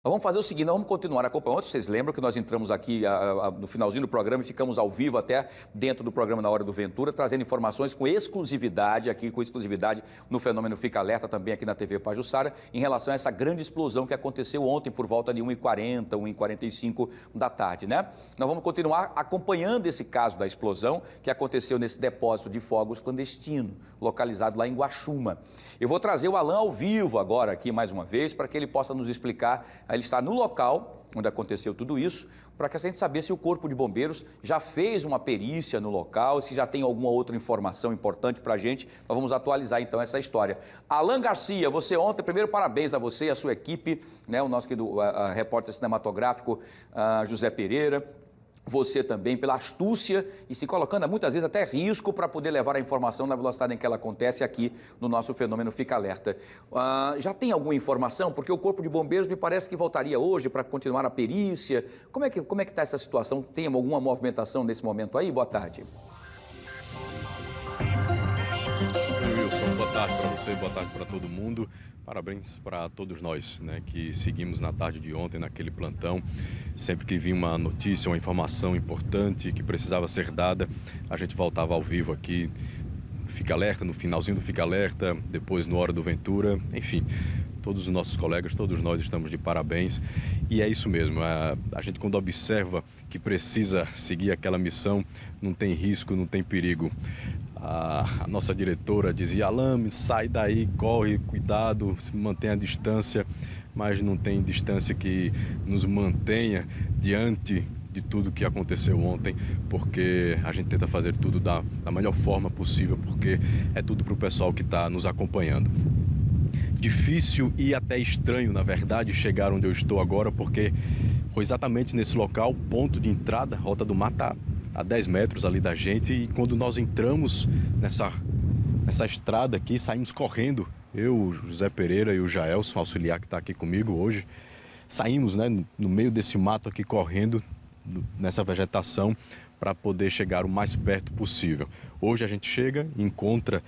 Nós vamos fazer o seguinte, nós vamos continuar acompanhando. Ontem vocês lembram que nós entramos aqui no finalzinho do programa e ficamos ao vivo até dentro do programa Na Hora do Ventura, trazendo informações com exclusividade no Fenômeno Fica Alerta, também aqui na TV Pajuçara, em relação a essa grande explosão que aconteceu ontem por volta de 1h40, 1h45 da tarde, né? Nós vamos continuar acompanhando esse caso da explosão que aconteceu nesse depósito de fogos clandestino, localizado lá em Guaxuma. Eu vou trazer o Alan ao vivo agora aqui mais uma vez, para que ele possa nos explicar. Ele está no local onde aconteceu tudo isso, para que a gente saber se o Corpo de Bombeiros já fez uma perícia no local, se já tem alguma outra informação importante para a gente. Nós vamos atualizar então essa história. Alan Garcia, você ontem, primeiro parabéns a você e a sua equipe, né, o nosso repórter cinematográfico José Pereira. Você também pela astúcia e se colocando muitas vezes até risco para poder levar a informação na velocidade em que ela acontece aqui no nosso Fenômeno Fica Alerta. Já tem alguma informação? Porque o Corpo de Bombeiros me parece que voltaria hoje para continuar a perícia. Como é que está essa situação? Tem alguma movimentação nesse momento aí? Boa tarde. Wilson, boa tarde para você, boa tarde para todo mundo. Parabéns para todos nós, né, que seguimos na tarde de ontem naquele plantão. Sempre que vinha uma notícia, uma informação importante que precisava ser dada, a gente voltava ao vivo aqui, Fica Alerta, no finalzinho do Fica Alerta, depois no Hora do Ventura, enfim. Todos os nossos colegas, todos nós estamos de parabéns. E é isso mesmo, a gente quando observa que precisa seguir aquela missão, não tem risco, não tem perigo. A nossa diretora dizia: Alan, sai daí, corre, cuidado, se mantenha a distância, mas não tem distância que nos mantenha diante de tudo que aconteceu ontem, porque a gente tenta fazer tudo da melhor forma possível, porque é tudo para o pessoal que está nos acompanhando. Difícil e até estranho, na verdade, chegar onde eu estou agora, porque foi exatamente nesse local, ponto de entrada, Rota do Mar está a 10 metros ali da gente, e quando nós entramos nessa estrada aqui, saímos correndo, eu, o José Pereira e o Jaelson, auxiliar que está aqui comigo hoje, saímos, né, no meio desse mato aqui correndo, nessa vegetação, para poder chegar o mais perto possível. Hoje a gente chega e encontra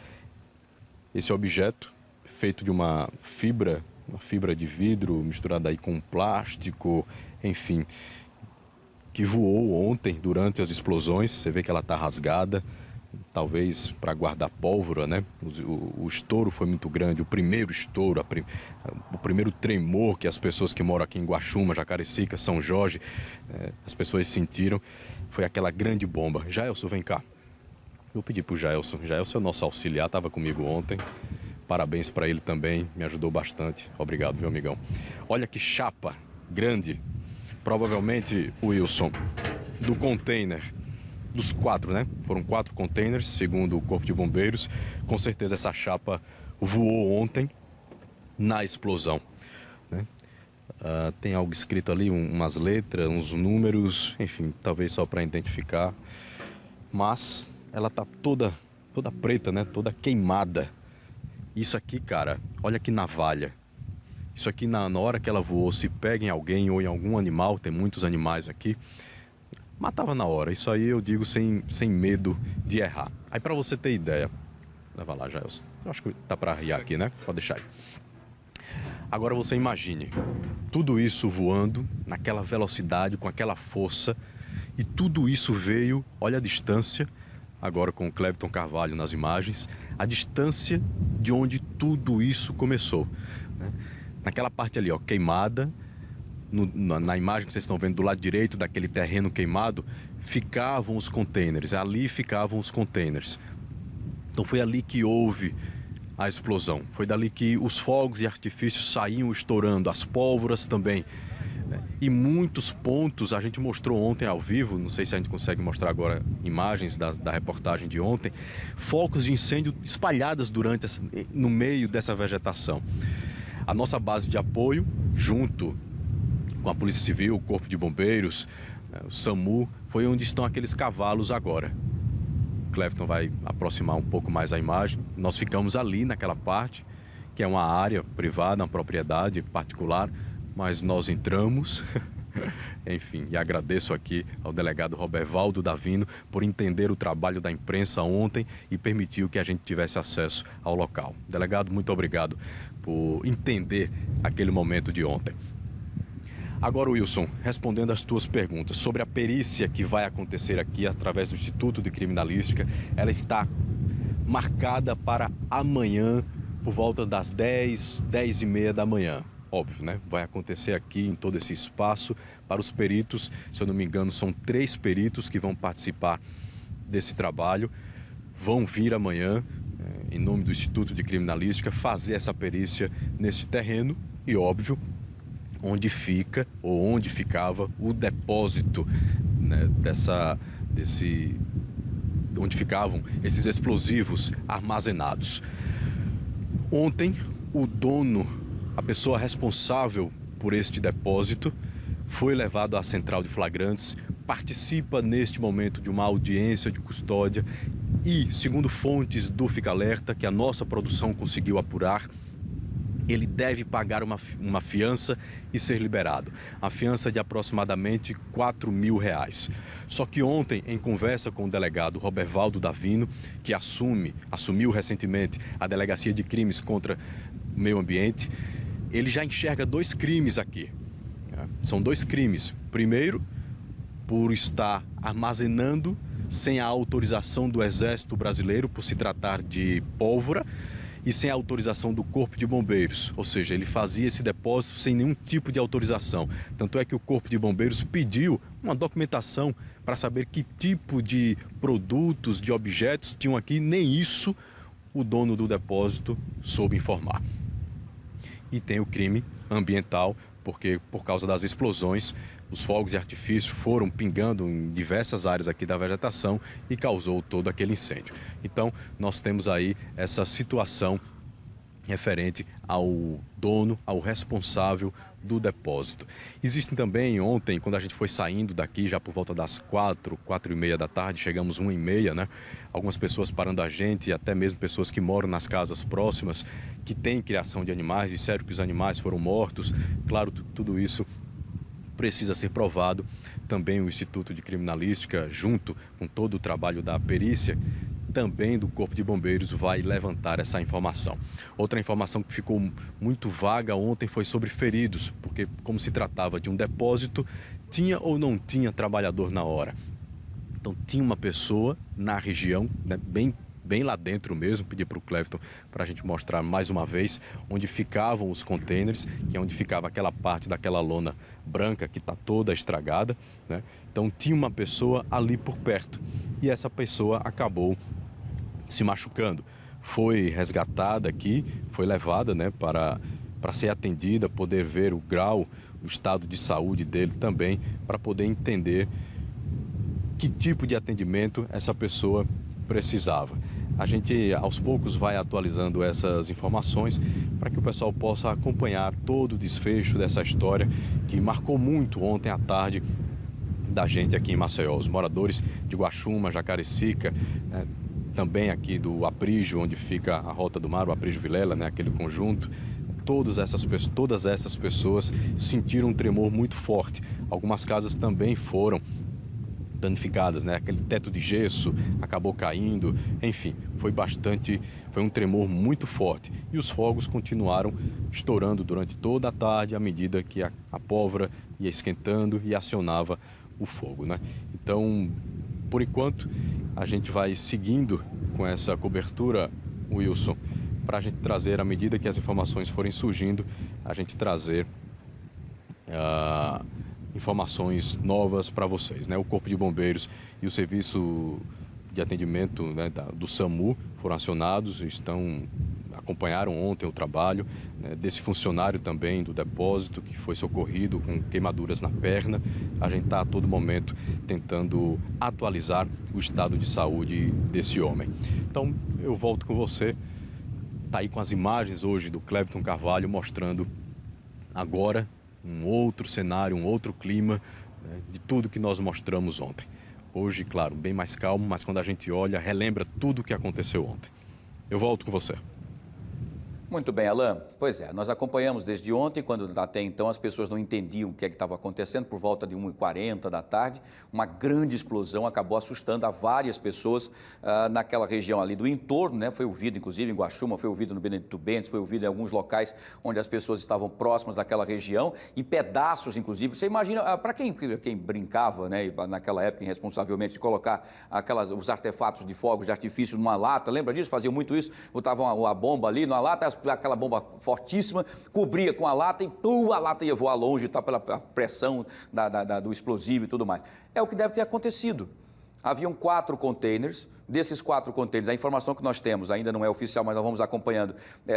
esse objeto feito de uma fibra de vidro misturada aí com plástico, enfim, que voou ontem durante as explosões. Você vê que ela está rasgada, talvez para guardar pólvora, né? O estouro foi muito grande, o primeiro estouro, o primeiro tremor que as pessoas que moram aqui em Guaxuma, Jacarecica, São Jorge, as pessoas sentiram, foi aquela grande bomba. Jaelson, vem cá. Eu pedi para o Jaelson é o nosso auxiliar, estava comigo ontem. Parabéns para ele também, me ajudou bastante. Obrigado, meu amigão. Olha que chapa grande. Provavelmente, Wilson, do container, dos 4, né? Foram 4 containers, segundo o Corpo de Bombeiros. Com certeza essa chapa voou ontem na explosão, né? Tem algo escrito ali, umas letras, uns números, enfim, talvez só para identificar. Mas ela tá toda preta, né? Toda queimada. Isso aqui, cara, olha que navalha. Isso aqui, na hora que ela voou, se pega em alguém ou em algum animal, tem muitos animais aqui, matava na hora. Isso aí eu digo sem medo de errar. Aí para você ter ideia, leva lá, Jaelson. Eu acho que tá para arriar aqui, né? Pode deixar aí. Agora você imagine, tudo isso voando naquela velocidade, com aquela força, e tudo isso veio, olha a distância, agora com o Cleveton Carvalho nas imagens, a distância de onde tudo isso começou, né? Naquela parte ali, ó, queimada, na imagem que vocês estão vendo do lado direito daquele terreno queimado, ficavam os containers, ali ficavam os containers. Então foi ali que houve a explosão, foi dali que os fogos e artifícios saíam estourando, as pólvoras também. E muitos pontos, a gente mostrou ontem ao vivo, não sei se a gente consegue mostrar agora imagens da reportagem de ontem, focos de incêndio espalhadas no meio dessa vegetação. A nossa base de apoio, junto com a Polícia Civil, o Corpo de Bombeiros, o SAMU, foi onde estão aqueles cavalos agora. O Cleveton vai aproximar um pouco mais a imagem. Nós ficamos ali naquela parte, que é uma área privada, uma propriedade particular, mas nós entramos, enfim, e agradeço aqui ao delegado Robervaldo Davino por entender o trabalho da imprensa ontem e permitiu que a gente tivesse acesso ao local. Delegado, muito obrigado por entender aquele momento de ontem. Agora, Wilson, respondendo às tuas perguntas sobre a perícia que vai acontecer aqui através do Instituto de Criminalística, ela está marcada para amanhã por volta das 10, 10h30 da manhã. Óbvio, né? Vai acontecer aqui em todo esse espaço para os peritos. Se eu não me engano, são 3 peritos que vão participar desse trabalho. Vão vir amanhã, em nome do Instituto de Criminalística, fazer essa perícia nesse terreno e, óbvio, onde fica ou onde ficava o depósito, né, onde ficavam esses explosivos armazenados. Ontem, o dono, a pessoa responsável por este depósito, foi levado à central de flagrantes, participa neste momento de uma audiência de custódia e, segundo fontes do Fica Alerta, que a nossa produção conseguiu apurar, ele deve pagar uma fiança e ser liberado. A fiança de aproximadamente R$4.000. Só que ontem, em conversa com o delegado Robervaldo Davino, que assumiu recentemente a Delegacia de Crimes contra o Meio Ambiente, ele já enxerga 2 crimes aqui. São 2 crimes. Primeiro, por estar armazenando sem a autorização do Exército Brasileiro, por se tratar de pólvora, e sem a autorização do Corpo de Bombeiros, ou seja, ele fazia esse depósito sem nenhum tipo de autorização. Tanto é que o Corpo de Bombeiros pediu uma documentação para saber que tipo de produtos, de objetos tinham aqui, nem isso o dono do depósito soube informar. E tem o crime ambiental, porque por causa das explosões, os fogos de artifício foram pingando em diversas áreas aqui da vegetação e causou todo aquele incêndio. Então, nós temos aí essa situação referente ao dono, ao responsável do depósito. Existem também, ontem, quando a gente foi saindo daqui, já por volta das 4h30 da tarde, chegamos 1h30, né? Algumas pessoas parando a gente, e até mesmo pessoas que moram nas casas próximas, que têm criação de animais, disseram que os animais foram mortos. Claro, tudo isso precisa ser provado. Também o Instituto de Criminalística, junto com todo o trabalho da perícia, também do Corpo de Bombeiros, vai levantar essa informação. Outra informação que ficou muito vaga ontem foi sobre feridos, porque como se tratava de um depósito, tinha ou não tinha trabalhador na hora. Então tinha uma pessoa na região, né, bem lá dentro mesmo. Pedi para o Clefton para a gente mostrar mais uma vez onde ficavam os contêineres, que é onde ficava aquela parte daquela lona branca que está toda estragada, né? Então tinha uma pessoa ali por perto e essa pessoa acabou se machucando. Foi resgatada aqui, foi levada, né, para ser atendida, poder ver o grau, o estado de saúde dele também, para poder entender que tipo de atendimento essa pessoa precisava. A gente, aos poucos, vai atualizando essas informações para que o pessoal possa acompanhar todo o desfecho dessa história que marcou muito ontem à tarde da gente aqui em Maceió. Os moradores de Guaxuma, Jacarecica, né, também aqui do Aprígio, onde fica a Rota do Mar, o Aprígio Vilela, né, aquele conjunto. Todas essas pessoas sentiram um tremor muito forte. Algumas casas também foram danificadas, né? Aquele teto de gesso acabou caindo, enfim, foi um tremor muito forte. E os fogos continuaram estourando durante toda a tarde, à medida que a pólvora ia esquentando e acionava o fogo, né? Então, por enquanto, a gente vai seguindo com essa cobertura, Wilson, para a gente trazer, à medida que as informações forem surgindo, a gente trazer informações novas para vocês, né? O Corpo de Bombeiros e o Serviço de Atendimento, né, do SAMU foram acionados, acompanharam ontem o trabalho, né, desse funcionário também do depósito que foi socorrido com queimaduras na perna. A gente está a todo momento tentando atualizar o estado de saúde desse homem. Então eu volto com você, tá aí com as imagens hoje do Clefton Carvalho mostrando agora um outro cenário, um outro clima, né, de tudo que nós mostramos ontem. Hoje, claro, bem mais calmo, mas quando a gente olha, relembra tudo o que aconteceu ontem. Eu volto com você. Muito bem, Alain. Pois é, nós acompanhamos desde ontem, quando até então as pessoas não entendiam o que é que estava acontecendo, por volta de 1h40 da tarde, uma grande explosão acabou assustando a várias pessoas naquela região ali do entorno, né? Foi ouvido, inclusive, em Guaxuma, foi ouvido no Benedito Bentes, foi ouvido em alguns locais onde as pessoas estavam próximas daquela região e pedaços, inclusive. Você imagina, para quem brincava, né, naquela época, irresponsavelmente, de colocar os artefatos de fogos de artifício numa lata, lembra disso? Faziam muito isso, botavam a bomba ali numa lata, aquela bomba fortíssima, cobria com a lata e a lata ia voar longe, tá, pela pressão do explosivo e tudo mais. É o que deve ter acontecido. Haviam 4 containers. Desses 4 containers, a informação que nós temos, ainda não é oficial, mas nós vamos acompanhando,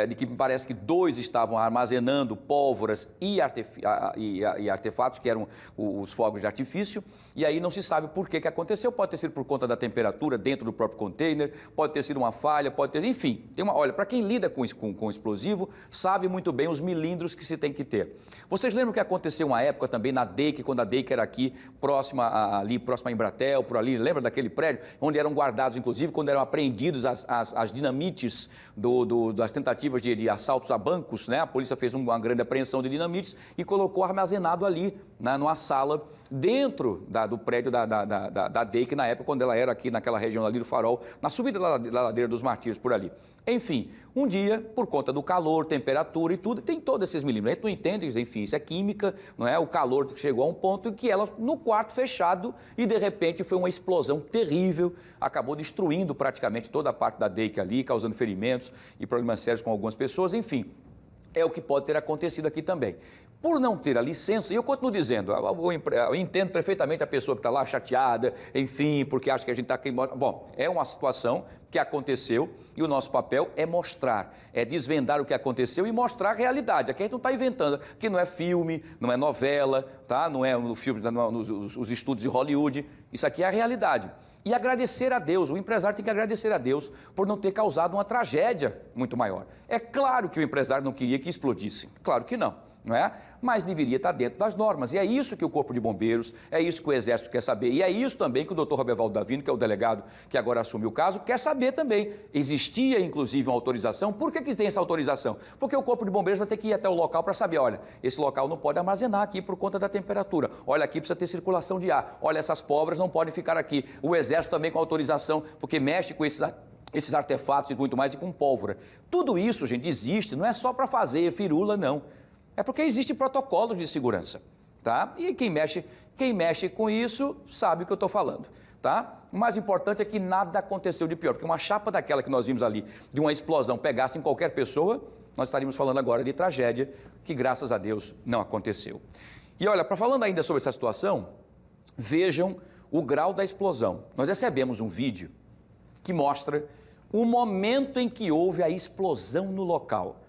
de que me parece que 2 estavam armazenando pólvoras e artefatos, que eram os fogos de artifício, e aí não se sabe por que aconteceu. Pode ter sido por conta da temperatura dentro do próprio container, pode ter sido uma falha, pode ter... Enfim, olha, para quem lida com explosivo, sabe muito bem os milímetros que se tem que ter. Vocês lembram que aconteceu uma época também na DEIC, quando a DEIC era aqui, próxima a Embratel, por ali, lembra daquele prédio, onde eram guardados, inclusive, quando eram apreendidos as dinamites das tentativas de assaltos a bancos, né? A polícia fez uma grande apreensão de dinamites e colocou armazenado ali, numa sala, dentro do prédio da DEIC, na época, quando ela era aqui naquela região ali do Farol, na subida da Ladeira dos Martírios, por ali. Enfim, um dia, por conta do calor, temperatura e tudo, tem todos esses milímetros. A gente não entende, enfim, isso é química, não é? O calor chegou a um ponto em que ela, no quarto fechado, e de repente foi uma explosão terrível, acabou destruindo praticamente toda a parte da DEIC ali, causando ferimentos e problemas sérios com algumas pessoas, enfim. É o que pode ter acontecido aqui também. Por não ter a licença, e eu continuo dizendo, eu entendo perfeitamente a pessoa que está lá chateada, enfim, porque acha que a gente está queimando. Bom, é uma situação que aconteceu e o nosso papel é mostrar, é desvendar o que aconteceu e mostrar a realidade. Aqui a gente não está inventando, aqui não é filme, não é novela, tá? Não é no filme, os estúdios de Hollywood, isso aqui é a realidade. E agradecer a Deus, o empresário tem que agradecer a Deus por não ter causado uma tragédia muito maior. É claro que o empresário não queria que explodisse, claro que não. Não é? Mas deveria estar dentro das normas. E é isso que o Corpo de Bombeiros, é isso que o Exército quer saber. E é isso também que o Dr. Robervaldo Davino, que é o delegado que agora assumiu o caso, quer saber também. Existia, inclusive, uma autorização. Por que tem essa autorização? Porque o Corpo de Bombeiros vai ter que ir até o local para saber, olha, esse local não pode armazenar aqui por conta da temperatura. Olha, aqui precisa ter circulação de ar. Olha, essas pólvoras não podem ficar aqui. O Exército também com autorização, porque mexe com esses artefatos e muito mais, e com pólvora. Tudo isso, gente, existe. Não é só para fazer firula, não. É porque existem protocolos de segurança, tá? E quem mexe com isso sabe o que eu estou falando, tá? O mais importante é que nada aconteceu de pior, porque uma chapa daquela que nós vimos ali, de uma explosão, pegasse em qualquer pessoa, nós estaríamos falando agora de tragédia, que graças a Deus não aconteceu. E olha, falando ainda sobre essa situação, vejam o grau da explosão. Nós recebemos um vídeo que mostra o momento em que houve a explosão no local,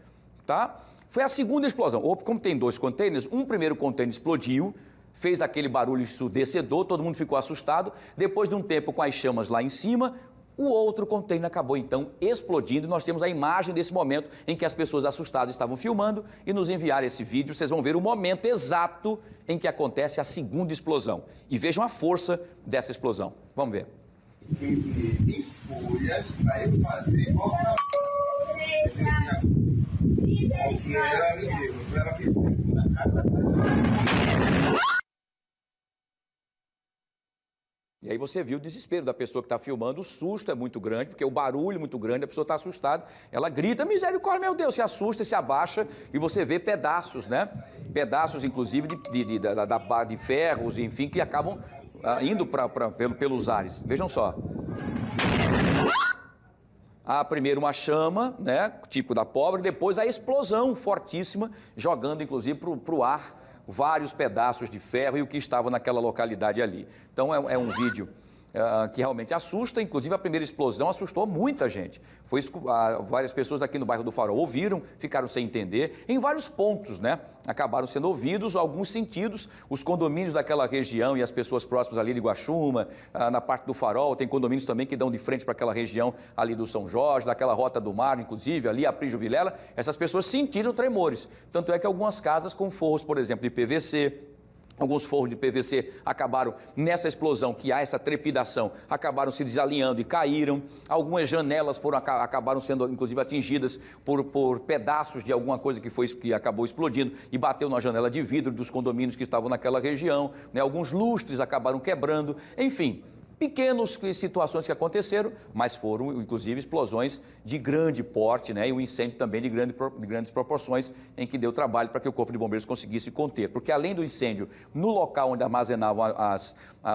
tá? Foi a segunda explosão. Como tem 2 containers, um primeiro container explodiu, fez aquele barulho ensurdecedor, todo mundo ficou assustado. Depois de um tempo com as chamas lá em cima, o outro container acabou então explodindo. Nós temos a imagem desse momento em que as pessoas assustadas estavam filmando e nos enviaram esse vídeo. Vocês vão ver o momento exato em que acontece a segunda explosão. E vejam a força dessa explosão. Vamos ver. Em folhas para eu fazer orçamento. Porque ela me deu, ela fez na casa. E aí você viu o desespero da pessoa que está filmando, o susto é muito grande, porque o barulho é muito grande, a pessoa está assustada, ela grita, misericórdia, meu Deus, se assusta, se abaixa, e você vê pedaços, né? Pedaços, inclusive, de ferros, enfim, que acabam indo pelos ares. Vejam só. Primeiro uma chama, né, tipo da pólvora, depois a explosão fortíssima, jogando inclusive para o ar vários pedaços de ferro e o que estava naquela localidade ali. Então é um vídeo que realmente assusta, inclusive a primeira explosão assustou muita gente. Várias pessoas aqui no bairro do Farol ouviram, ficaram sem entender, em vários pontos, né? Acabaram sendo ouvidos, alguns sentidos, os condomínios daquela região e as pessoas próximas ali de Guaxuma, na parte do Farol, tem condomínios também que dão de frente para aquela região ali do São Jorge, daquela Rota do Mar, inclusive, ali, Aprígio Vilela, essas pessoas sentiram tremores. Tanto é que algumas casas com forros, por exemplo, de PVC, Alguns forros de PVC acabaram, nessa explosão, que há essa trepidação, acabaram se desalinhando e caíram. Algumas janelas acabaram sendo, inclusive, atingidas por pedaços de alguma coisa que acabou explodindo e bateu na janela de vidro dos condomínios que estavam naquela região. Né? Alguns lustres acabaram quebrando. Enfim, pequenas situações que aconteceram, mas foram, inclusive, explosões de grande porte, né? E um incêndio também de grandes proporções, em que deu trabalho para que o Corpo de Bombeiros conseguisse conter. Porque além do incêndio no local onde armazenavam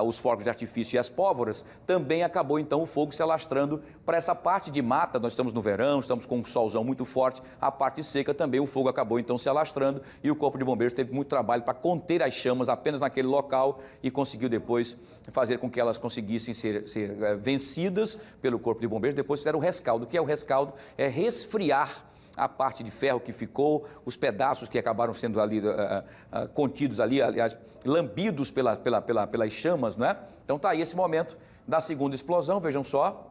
os fogos de artifício e as pólvoras, também acabou, então, o fogo se alastrando para essa parte de mata. Nós estamos no verão, estamos com um solzão muito forte, a parte seca também, o fogo acabou, então, se alastrando e o Corpo de Bombeiros teve muito trabalho para conter as chamas apenas naquele local e conseguiu depois fazer com que elas conseguissem ser vencidas pelo Corpo de Bombeiros. Depois fizeram o rescaldo. O que é o rescaldo? É resfriar a parte de ferro que ficou, os pedaços que acabaram sendo ali contidos ali, aliás, lambidos pelas chamas, não é? Então está aí esse momento da segunda explosão, vejam só.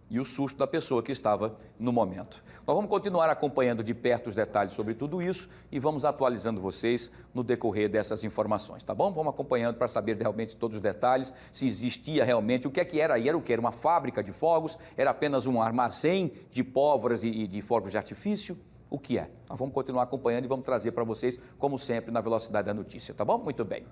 E o susto da pessoa que estava no momento. Nós vamos continuar acompanhando de perto os detalhes sobre tudo isso e vamos atualizando vocês no decorrer dessas informações, tá bom? Vamos acompanhando para saber realmente todos os detalhes, se existia realmente, o que é que era aí, era o que? Era uma fábrica de fogos, era apenas um armazém de pólvoras e de fogos de artifício? O que é? Nós vamos continuar acompanhando e vamos trazer para vocês, como sempre, na velocidade da notícia, tá bom? Muito bem.